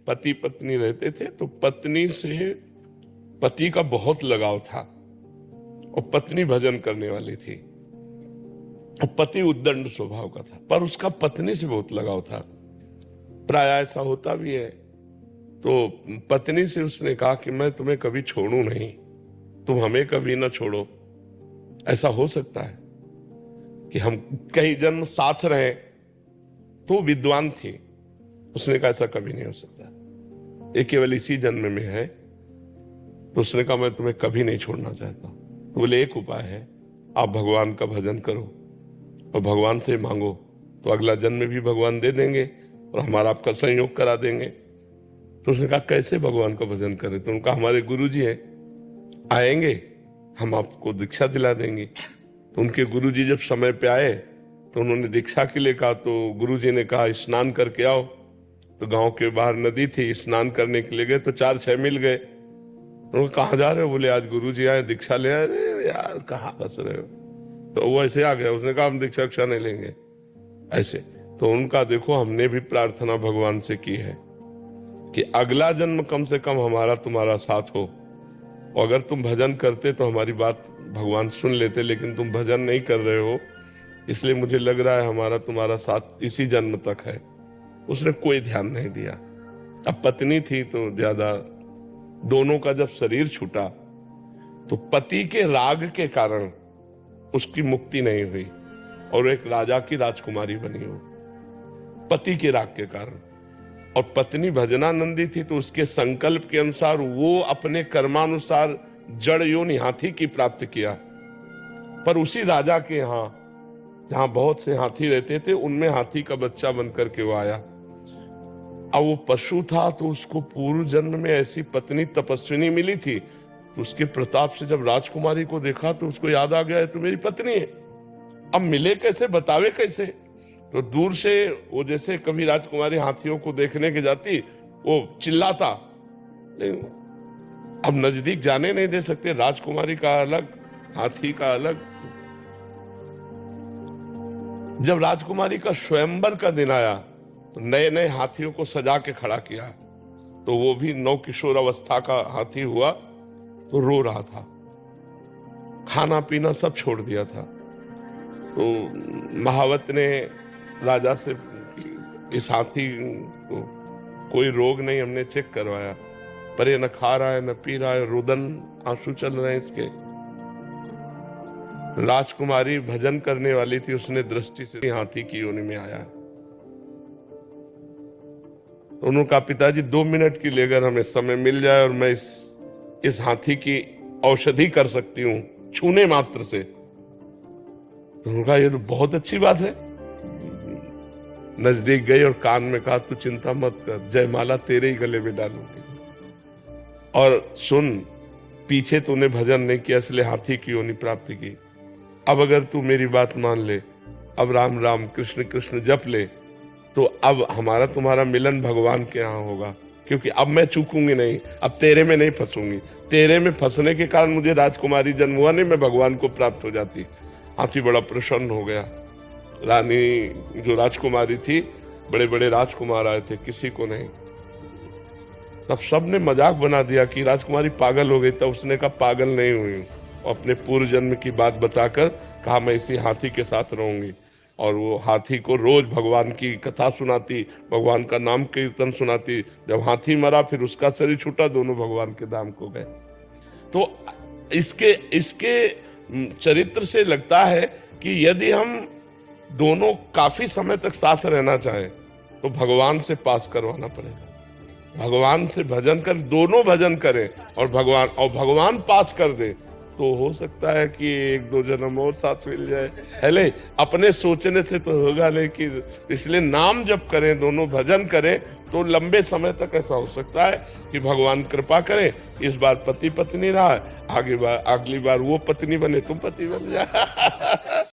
पति पत्नी रहते थे, तो पत्नी से पति का बहुत लगाव था और पत्नी भजन करने वाली थी और पति उद्दंड स्वभाव का था, पर उसका पत्नी से बहुत लगाव था। प्राय ऐसा होता भी है। तो पत्नी से उसने कहा कि मैं तुम्हें कभी छोड़ू नहीं, तुम हमें कभी ना छोड़ो। ऐसा हो सकता है कि हम कई जन्म साथ रहे। तो विद्वान थी, उसने कहा ऐसा कभी नहीं हो सकता, ये केवल इसी जन्म में है। तो उसने कहा मैं तुम्हें कभी नहीं छोड़ना चाहता। तो बोले एक उपाय है, आप भगवान का भजन करो और भगवान से मांगो, तो अगला जन्म भी भगवान दे देंगे और हमारा आपका संयोग करा देंगे। तो उसने कहा कैसे भगवान का भजन करें? तो उनका हमारे गुरुजी हैं, आएंगे हम आपको दीक्षा दिला देंगे। तो उनके गुरुजी जब समय पे आए तो उन्होंने दीक्षा के लिए कहा। तो गुरुजी ने कहा स्नान करके आओ। तो गांव के बाहर नदी थी, स्नान करने के लिए गए तो 4-6 मिल गए। तो कहाँ जा रहे हो? बोले आज गुरुजी आए दीक्षा ले आए। अरे यार कहाँ फंस रहे हो? तो वो ऐसे आ गया, उसने कहा हम दीक्षा नहीं लेंगे ऐसे। तो उनका देखो, हमने भी प्रार्थना भगवान से की है कि अगला जन्म कम से कम हमारा तुम्हारा साथ हो, और अगर तुम भजन करते तो हमारी बात भगवान सुन लेते, लेकिन तुम भजन नहीं कर रहे हो, इसलिए मुझे लग रहा है हमारा तुम्हारा साथ इसी जन्म तक है। उसने कोई ध्यान नहीं दिया। अब पत्नी थी तो ज्यादा, दोनों का जब शरीर छूटा तो पति के राग के कारण उसकी मुक्ति नहीं हुई और एक राजा की राजकुमारी बनी हो, पति के राग के कारण। और पत्नी भजनानंदी थी, तो उसके संकल्प के अनुसार वो अपने कर्मानुसार जड़ योनि हाथी की प्राप्त किया। पर उसी राजा के यहाँ, जहां बहुत से हाथी रहते थे, उनमें हाथी का बच्चा बनकर के वो आया। अब वो पशु था, तो उसको पूर्व जन्म में ऐसी पत्नी तपस्विनी मिली थी, तो उसके प्रताप से जब राजकुमारी को देखा तो उसको याद आ गया है तो मेरी पत्नी है। अब मिले कैसे, बतावे कैसे? तो दूर से वो, जैसे कभी राजकुमारी हाथियों को देखने के जाती, वो चिल्लाता, लेकिन अब नजदीक जाने नहीं दे सकते। राजकुमारी का अलग, हाथी का अलग। जब राजकुमारी का स्वयंवर का दिन आया तो नए नए हाथियों को सजा के खड़ा किया, तो वो भी नौ किशोर अवस्था का हाथी हुआ, तो रो रहा था, खाना पीना सब छोड़ दिया था। तो महावत ने राजा से, इस हाथी को कोई रोग नहीं, हमने चेक करवाया, पर ये न खा रहा है न पी रहा है, रुदन आंसू चल रहे हैं इसके। राजकुमारी भजन करने वाली थी, उसने दृष्टि से हाथी की योनि में आया। उन्होंने कहा पिताजी 2 मिनट के लिए अगर हमें समय मिल जाए और मैं इस हाथी की औषधि कर सकती हूँ छूने मात्र से, तो उन्होंने कहा ये तो बहुत अच्छी बात है। नजदीक गई और कान में कहा तू चिंता मत कर, जयमाला तेरे ही गले में डालूंगी, और सुन पीछे तूने भजन नहीं किया इसलिए हाथी की योनि प्राप्ति की। अब अगर तू मेरी बात मान ले, अब राम राम कृष्ण कृष्ण जप ले, तो अब हमारा तुम्हारा मिलन भगवान के यहाँ होगा, क्योंकि अब मैं चूकूंगी नहीं, अब तेरे में नहीं फंसूंगी। तेरे में फंसने के कारण मुझे राजकुमारी जन्म हुआ नहीं, मैं भगवान को प्राप्त हो जाती। हाथी बड़ा प्रसन्न हो गया। रानी जो राजकुमारी थी, बड़े बड़े राजकुमार आए थे, किसी को नहीं। तब सबने मजाक बना दिया कि राजकुमारी पागल हो गई। तब उसने कहा पागल नहीं हुई, अपने पूर्व जन्म की बात बताकर कहा मैं इसी हाथी के साथ रहूंगी। और वो हाथी को रोज भगवान की कथा सुनाती, भगवान का नाम कीर्तन सुनाती। जब हाथी मरा फिर उसका शरीर छूटा, दोनों भगवान के धाम को गए। तो इसके चरित्र से लगता है कि यदि हम दोनों काफी समय तक साथ रहना चाहें तो भगवान से पास करवाना पड़ेगा। भगवान से भजन कर, दोनों भजन करें और भगवान पास कर दे, तो हो सकता है कि 1-2 जन्म और साथ मिल जाए। हेले अपने सोचने से तो होगा, लेकिन इसलिए नाम जप करें, दोनों भजन करें, तो लंबे समय तक ऐसा हो सकता है कि भगवान कृपा करें। इस बार पति पत्नी रहा, अगली बार वो पत्नी बने, तुम पति बन जाए।